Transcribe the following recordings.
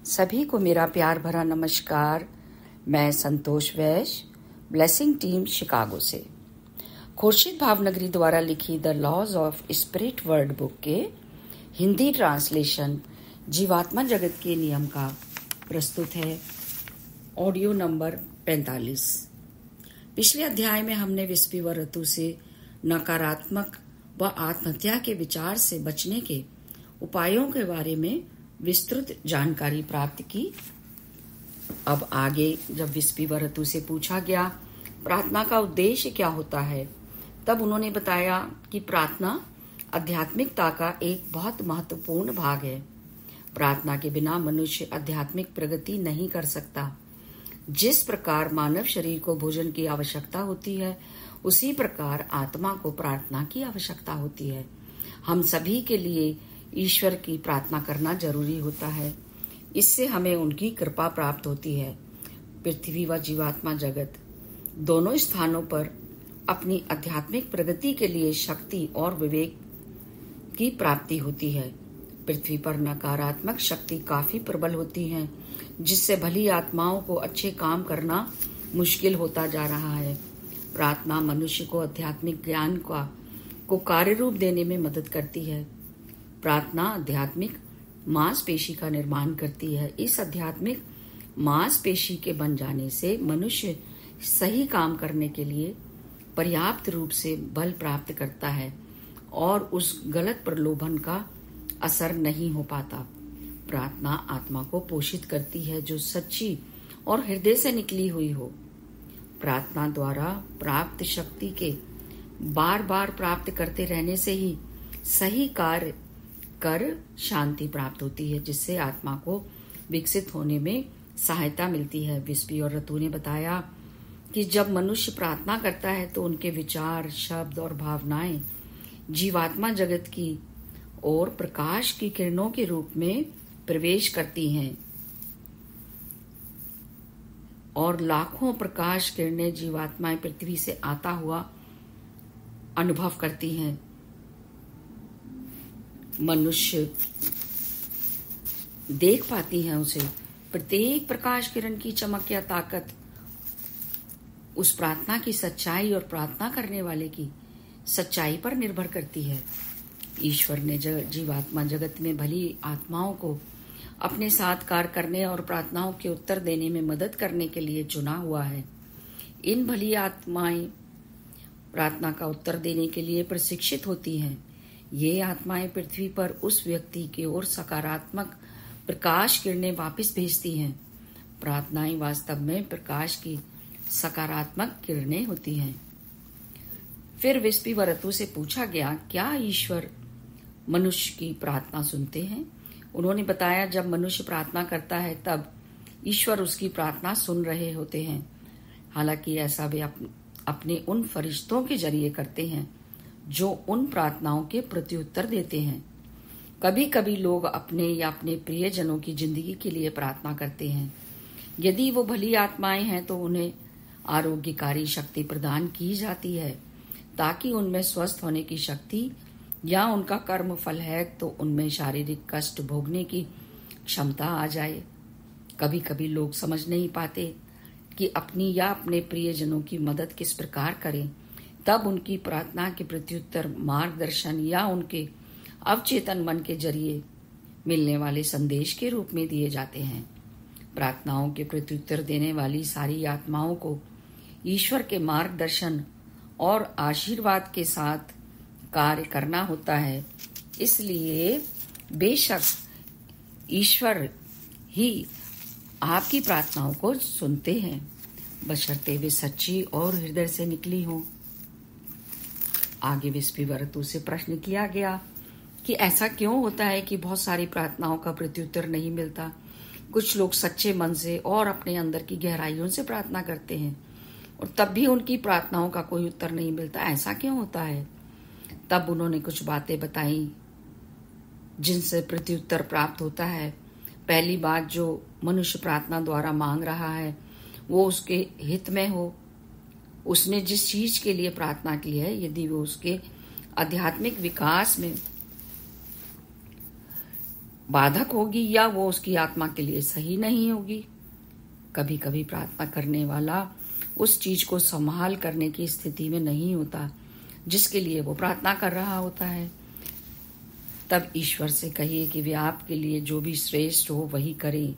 सभी को मेरा प्यार भरा नमस्कार। मैं संतोष वैश्य, ब्लेसिंग टीम शिकागो से। खुर्शीद भावनगरी द्वारा लिखी the laws of spirit world book के हिंदी ट्रांसलेशन जीवात्मा जगत के नियम का प्रस्तुत है ऑडियो नंबर 45। पिछले अध्याय में हमने विस्पी व ऋतु से नकारात्मक व आत्महत्या के विचार से बचने के उपायों के बारे में विस्तृत जानकारी प्राप्त की। अब आगे जब विस्पी व ऋतु से पूछा गया प्रार्थना का उद्देश्य क्या होता है, तब उन्होंने बताया कि प्रार्थना आध्यात्मिकता का एक बहुत महत्वपूर्ण भाग है। प्रार्थना के बिना मनुष्य आध्यात्मिक प्रगति नहीं कर सकता। जिस प्रकार मानव शरीर को भोजन की आवश्यकता होती है, उसी प्रकार आत्मा को प्रार्थना की आवश्यकता होती है। हम सभी के लिए ईश्वर की प्रार्थना करना जरूरी होता है। इससे हमें उनकी कृपा प्राप्त होती है। पृथ्वी व जीवात्मा जगत दोनों स्थानों पर अपनी आध्यात्मिक प्रगति के लिए शक्ति और विवेक की प्राप्ति होती है। पृथ्वी पर नकारात्मक शक्ति काफी प्रबल होती है, जिससे भली आत्माओं को अच्छे काम करना मुश्किल होता जा रहा है। प्रार्थना मनुष्य को आध्यात्मिक ज्ञान को कार्य रूप देने में मदद करती है। प्रार्थना आध्यात्मिक मांसपेशी का निर्माण करती है। इस आध्यात्मिक मांसपेशी के बन जाने से मनुष्य सही काम करने के लिए पर्याप्त रूप से बल प्राप्त करता है और उस गलत प्रलोभन का असर नहीं हो पाता। प्रार्थना आत्मा को पोषित करती है जो सच्ची और हृदय से निकली हुई हो। प्रार्थना द्वारा प्राप्त शक्ति के बार बार प्राप्त करते रहने से ही सही कार्य कर शांति प्राप्त होती है, जिससे आत्मा को विकसित होने में सहायता मिलती है। विस्पी और ऋतु ने बताया कि जब मनुष्य प्रार्थना करता है तो उनके विचार, शब्द और भावनाएं जीवात्मा जगत की ओर प्रकाश की किरणों के रूप में प्रवेश करती हैं और लाखों प्रकाश किरणें जीवात्माएं पृथ्वी से आता हुआ अनुभव करती हैं। मनुष्य देख पाती हैं उसे। प्रत्येक प्रकाश किरण की चमक या ताकत उस प्रार्थना की सच्चाई और प्रार्थना करने वाले की सच्चाई पर निर्भर करती है। ईश्वर ने जीवात्मा जगत में भली आत्माओं को अपने साथ कार्य करने और प्रार्थनाओं के उत्तर देने में मदद करने के लिए चुना हुआ है। इन भली आत्माएं प्रार्थना का उत्तर देने के लिए प्रशिक्षित होती हैं। ये आत्माएं पृथ्वी पर उस व्यक्ति की ओर सकारात्मक प्रकाश किरणें वापस भेजती हैं। प्रार्थनाएं वास्तव में प्रकाश की सकारात्मक किरणें होती हैं। फिर विस्पी व ऋतु से पूछा गया, क्या ईश्वर मनुष्य की प्रार्थना सुनते हैं? उन्होंने बताया, जब मनुष्य प्रार्थना करता है तब ईश्वर उसकी प्रार्थना सुन रहे होते हैं। हालांकि ऐसा वे अपने उन फरिश्तों के जरिए करते हैं जो उन प्रार्थनाओं के प्रत्युत्तर देते हैं। कभी कभी लोग अपने या अपने प्रियजनों की जिंदगी के लिए प्रार्थना करते हैं। यदि वो भली आत्माएं हैं तो उन्हें आरोग्यकारी शक्ति प्रदान की जाती है ताकि उनमें स्वस्थ होने की शक्ति, या उनका कर्म फल है तो उनमें शारीरिक कष्ट भोगने की क्षमता आ जाए। कभी कभी लोग समझ नहीं पाते कि अपनी या अपने प्रियजनों की मदद किस प्रकार करें। तब उनकी प्रार्थना के प्रत्युत्तर मार्गदर्शन या उनके अवचेतन मन के जरिए मिलने वाले संदेश के रूप में दिए जाते हैं। प्रार्थनाओं के प्रत्युत्तर देने वाली सारी आत्माओं को ईश्वर के मार्गदर्शन और आशीर्वाद के साथ कार्य करना होता है। इसलिए बेशक ईश्वर ही आपकी प्रार्थनाओं को सुनते हैं, बशर्ते वे सच्ची और हृदय से निकली हों। आगे विस्पी व ऋतु से प्रश्न किया गया कि ऐसा क्यों होता है कि बहुत सारी प्रार्थनाओं का प्रत्युत्तर नहीं मिलता। कुछ लोग सच्चे मन से और अपने अंदर की गहराइयों से प्रार्थना करते हैं और तब भी उनकी प्रार्थनाओं का कोई उत्तर नहीं मिलता। ऐसा क्यों होता है? तब उन्होंने कुछ बातें बताई जिनसे प्रत्युत्तर प्राप्त होता है। पहली बात, जो मनुष्य प्रार्थना द्वारा मांग रहा है वो उसके हित में हो। उसने जिस चीज के लिए प्रार्थना की है, यदि वो उसके आध्यात्मिक विकास में बाधक होगी या वो उसकी आत्मा के लिए सही नहीं होगी। कभी कभी प्रार्थना करने वाला उस चीज को संभाल करने की स्थिति में नहीं होता जिसके लिए वो प्रार्थना कर रहा होता है। तब ईश्वर से कहिए कि वे आपके लिए जो भी श्रेष्ठ हो वही करें।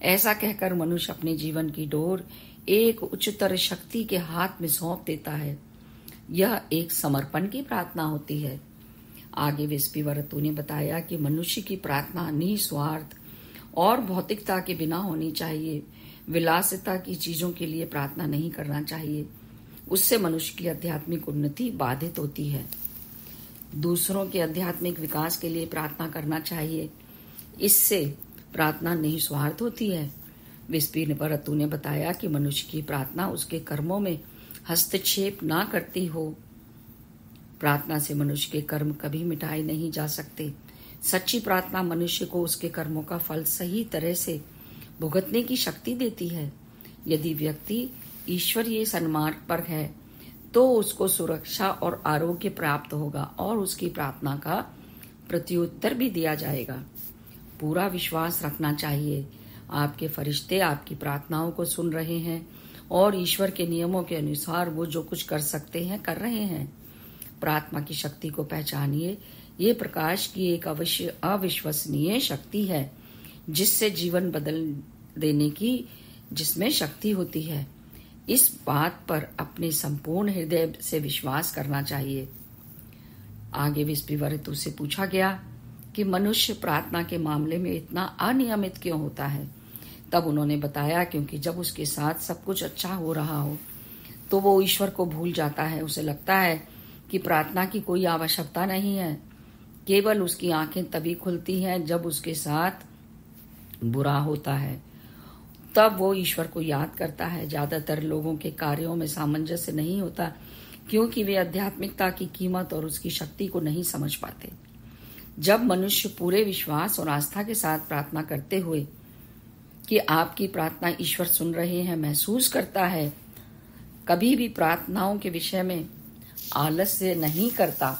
ऐसा कहकर मनुष्य अपने जीवन की डोर एक उच्चतर शक्ति के हाथ में सौंप देता है। यह एक समर्पण की प्रार्थना होती है। आगे विस्पी वरतु ने बताया कि मनुष्य की प्रार्थना निस्वार्थ और भौतिकता के बिना होनी चाहिए। विलासिता की चीजों के लिए प्रार्थना नहीं करना चाहिए, उससे मनुष्य की आध्यात्मिक उन्नति बाधित होती है। दूसरों के आध्यात्मिक विकास के लिए प्रार्थना करना चाहिए, इससे प्रार्थना निस्वार्थ होती है। विस्पी वरतु ने बताया कि मनुष्य की प्रार्थना उसके कर्मों में हस्तक्षेप ना करती हो। प्रार्थना से मनुष्य के कर्म कभी मिटाए नहीं जा सकते। सच्ची प्रार्थना मनुष्य को उसके कर्मों का फल सही तरह से भुगतने की शक्ति देती है। यदि व्यक्ति ईश्वरीय सन्मार्ग पर है तो उसको सुरक्षा और आरोग्य प्राप्त होगा और उसकी प्रार्थना का प्रत्युत्तर भी दिया जाएगा। पूरा विश्वास रखना चाहिए, आपके फरिश्ते आपकी प्रार्थनाओं को सुन रहे हैं और ईश्वर के नियमों के अनुसार वो जो कुछ कर सकते हैं कर रहे हैं। प्रार्थना की शक्ति को पहचानिए। ये प्रकाश की एक अविश्वसनीय शक्ति है जिससे जीवन बदल देने की जिसमें शक्ति होती है। इस बात पर अपने संपूर्ण हृदय से विश्वास करना चाहिए। आगे विस्पी वरतु से पूछा गया कि मनुष्य प्रार्थना के मामले में इतना अनियमित क्यों होता है। तब उन्होंने बताया क्योंकि जब उसके साथ सब कुछ अच्छा हो रहा हो तो वो ईश्वर को भूल जाता है। उसे लगता है कि प्रार्थना की कोई आवश्यकता नहीं है। केवल उसकी आंखें तभी खुलती हैं जब उसके साथ बुरा होता है, तब वो ईश्वर को याद करता है। ज्यादातर लोगों के कार्यों में सामंजस्य नहीं होता क्योंकि वे आध्यात्मिकता की कीमत और उसकी शक्ति को नहीं समझ पाते। जब मनुष्य पूरे विश्वास और आस्था के साथ प्रार्थना करते हुए कि आपकी प्रार्थना ईश्वर सुन रहे हैं महसूस करता है, कभी भी प्रार्थनाओं के विषय में आलस्य नहीं करता,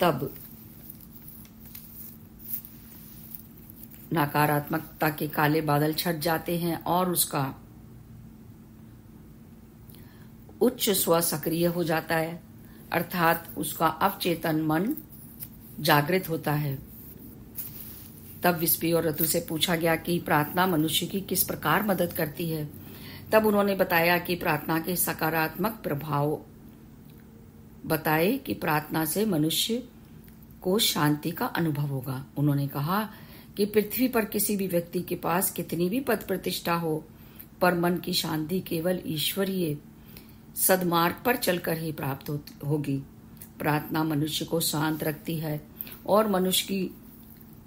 तब नकारात्मकता के काले बादल छट जाते हैं और उसका उच्च स्व सक्रिय हो जाता है, अर्थात उसका अवचेतन मन जागृत होता है। तब विस्पी और रतु से पूछा गया कि प्रार्थना मनुष्य की किस प्रकार मदद करती है। तब उन्होंने बताया कि प्रार्थना के सकारात्मक प्रभाव बताए कि प्रार्थना से मनुष्य को शांति का अनुभव होगा। उन्होंने कहा कि पृथ्वी पर किसी भी व्यक्ति के पास कितनी भी पद प्रतिष्ठा हो, पर मन की शांति केवल ईश्वरीय सद्मार्ग पर चलकर ही प्राप्त होगी। प्रार्थना मनुष्य को शांत रखती है और मनुष्य की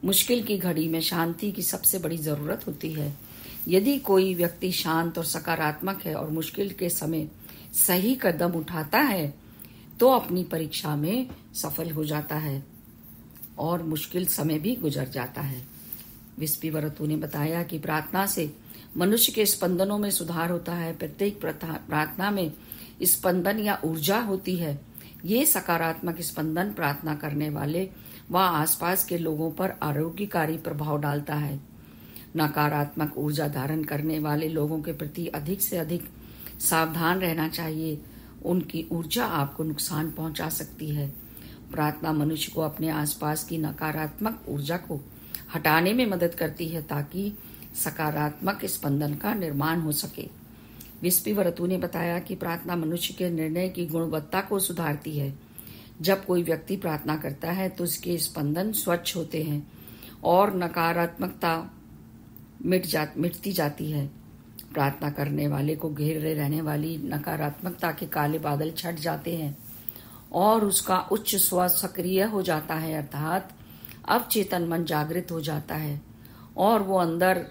मुश्किल की घड़ी में शांति की सबसे बड़ी जरूरत होती है। यदि कोई व्यक्ति शांत और सकारात्मक है और मुश्किल के समय सही कदम उठाता है तो अपनी परीक्षा में सफल हो जाता है और मुश्किल समय भी गुजर जाता है। विस्पी वरतु ने बताया कि प्रार्थना से मनुष्य के स्पंदनों में सुधार होता है। प्रत्येक प्रार्थना में स्पंदन या ऊर्जा होती है। ये सकारात्मक स्पंदन प्रार्थना करने वाले व आसपास के लोगों पर आरोग्यकारी प्रभाव डालता है। नकारात्मक ऊर्जा धारण करने वाले लोगों के प्रति अधिक से अधिक सावधान रहना चाहिए। उनकी ऊर्जा आपको नुकसान पहुंचा सकती है। प्रार्थना मनुष्य को अपने आसपास की नकारात्मक ऊर्जा को हटाने में मदद करती है ताकि सकारात्मक स्पंदन का निर्माण हो सके। विस्पी वरतु ने बताया कि प्रार्थना मनुष्य के निर्णय की गुणवत्ता को सुधारती है। जब कोई व्यक्ति प्रार्थना करता है तो उसके स्पंदन स्वच्छ होते हैं और नकारात्मकता मिटती जाती है। प्रार्थना करने वाले को घेरे रहने वाली नकारात्मकता के काले बादल छट जाते हैं और उसका उच्च स्व सक्रिय हो जाता है, अर्थात अवचेतन मन जागृत हो जाता है और वो अंदर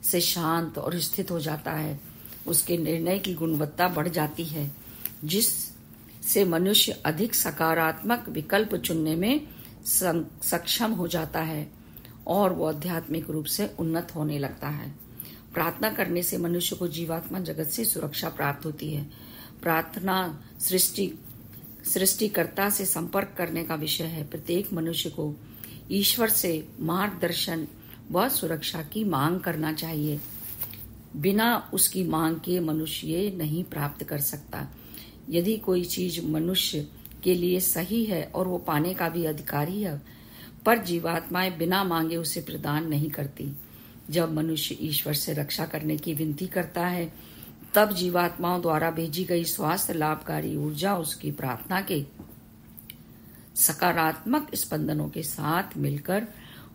से शांत और स्थित हो जाता है। उसके निर्णय की गुणवत्ता बढ़ जाती है जिससे मनुष्य अधिक सकारात्मक विकल्प चुनने में सक्षम हो जाता है और वो आध्यात्मिक रूप से उन्नत होने लगता है। प्रार्थना करने से मनुष्य को जीवात्मा जगत से सुरक्षा प्राप्त होती है। प्रार्थना सृष्टि सृष्टिकर्ता से संपर्क करने का विषय है। प्रत्येक मनुष्य को ईश्वर से मार्गदर्शन व सुरक्षा की मांग करना चाहिए। बिना उसकी मांग के मनुष्य ये नहीं प्राप्त कर सकता। यदि कोई चीज मनुष्य के लिए सही है और वो पाने का भी अधिकारी है, पर जीवात्माएं बिना मांगे उसे प्रदान नहीं करती। जब मनुष्य ईश्वर से रक्षा करने की विनती करता है, तब जीवात्माओं द्वारा भेजी गई स्वास्थ्य लाभकारी ऊर्जा उसकी प्रार्थना के सकारात्मक स्पंदनों के साथ मिलकर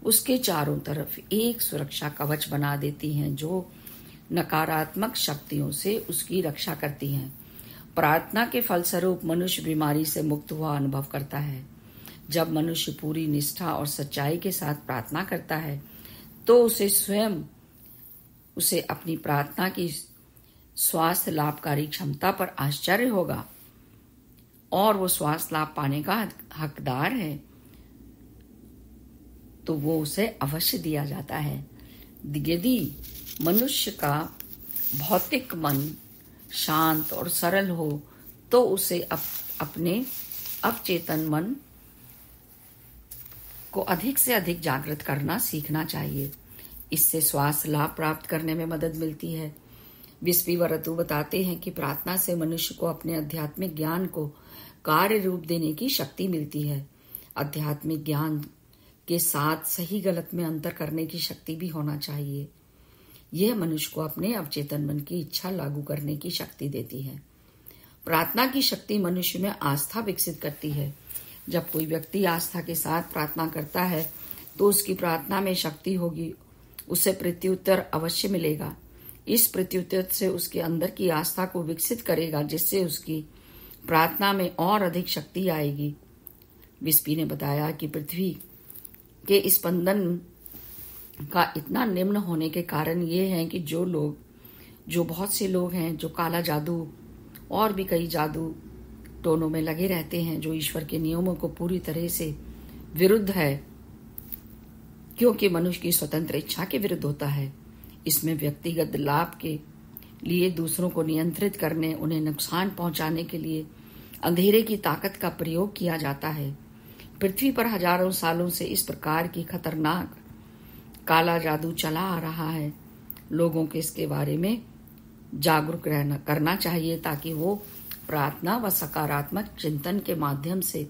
उसके चारों तरफ एक सुरक्षा कवच बना देती हैं, जो नकारात्मक शक्तियों से उसकी रक्षा करती हैं। प्रार्थना के फलस्वरूप मनुष्य बीमारी से मुक्त हुआ अनुभव करता है। जब मनुष्य पूरी निष्ठा और सच्चाई के साथ प्रार्थना करता है, तो उसे स्वयं उसे अपनी प्रार्थना की स्वास्थ्य लाभकारी क्षमता पर आश्चर्य होगा और वो स्वास्थ्य लाभ पाने का हकदार है, तो वो उसे अवश्य दिया जाता है। यदि मनुष्य का भौतिक मन शांत और सरल हो, तो उसे अपने अवचेतन मन को अधिक से अधिक जागृत करना सीखना चाहिए। इससे स्वास्थ्य लाभ प्राप्त करने में मदद मिलती है। विस्पीवरतु बताते हैं कि प्रार्थना से मनुष्य को अपने आध्यात्मिक ज्ञान को कार्य रूप देने की शक्ति मिलती है। आध्यात्मिक ज्ञान के साथ सही गलत में अंतर करने की शक्ति भी होना चाहिए। यह मनुष्य को अपने अवचेतन मन की इच्छा लागू करने की शक्ति देती है। प्रार्थना की शक्ति मनुष्य में आस्था विकसित करती है। जब कोई व्यक्ति आस्था के साथ प्रार्थना करता है, तो उसकी प्रार्थना में शक्ति होगी, उसे प्रत्युत्तर अवश्य मिलेगा। इस प्रत्युत्तर से उसके अंदर की आस्था को विकसित करेगा, जिससे उसकी प्रार्थना में और अधिक शक्ति आएगी। विस्पी ने बताया कि पृथ्वी के स्पंदन का इतना निम्न होने के कारण ये है कि जो बहुत से लोग हैं जो काला जादू और भी कई जादू टोनों में लगे रहते हैं, जो ईश्वर के नियमों को पूरी तरह से विरुद्ध है, क्योंकि मनुष्य की स्वतंत्र इच्छा के विरुद्ध होता है। इसमें व्यक्तिगत लाभ के लिए दूसरों को नियंत्रित करने, उन्हें नुकसान पहुंचाने के लिए अंधेरे की ताकत का प्रयोग किया जाता है। पृथ्वी पर हजारों सालों से इस प्रकार की खतरनाक काला जादू चला आ रहा है। लोगों को इसके बारे में जागरूक करना चाहिए, ताकि वो प्रार्थना व सकारात्मक चिंतन के माध्यम से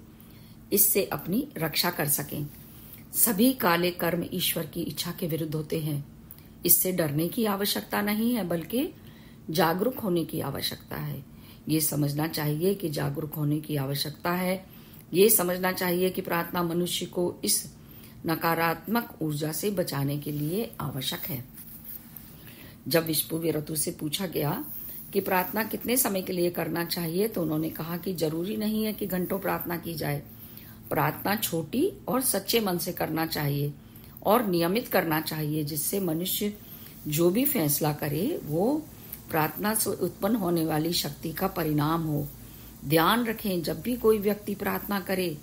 इससे अपनी रक्षा कर सकें। सभी काले कर्म ईश्वर की इच्छा के विरुद्ध होते हैं। इससे डरने की आवश्यकता नहीं है, बल्कि जागरूक होने की आवश्यकता है। ये समझना चाहिए कि जागरूक होने की आवश्यकता है। ये समझना चाहिए कि प्रार्थना मनुष्य को इस नकारात्मक ऊर्जा से बचाने के लिए आवश्यक है। जब विस्पीवरतु से पूछा गया कि प्रार्थना कितने समय के लिए करना चाहिए, तो उन्होंने कहा कि जरूरी नहीं है कि घंटों प्रार्थना की जाए। प्रार्थना छोटी और सच्चे मन से करना चाहिए और नियमित करना चाहिए, जिससे मनुष्य जो भी फैसला करे वो प्रार्थना से उत्पन्न होने वाली शक्ति का परिणाम हो। ध्यान रखें, जब भी कोई व्यक्ति प्रार्थना करे,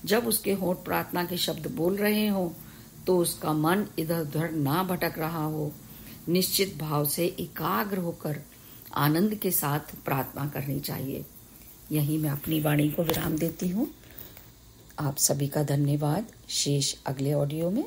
जब उसके होंठ प्रार्थना के शब्द बोल रहे हो, तो उसका मन इधर उधर ना भटक रहा हो। निश्चित भाव से एकाग्र होकर आनंद के साथ प्रार्थना करनी चाहिए। यहीं मैं अपनी वाणी को विराम देती हूँ। आप सभी का धन्यवाद। शेष अगले ऑडियो में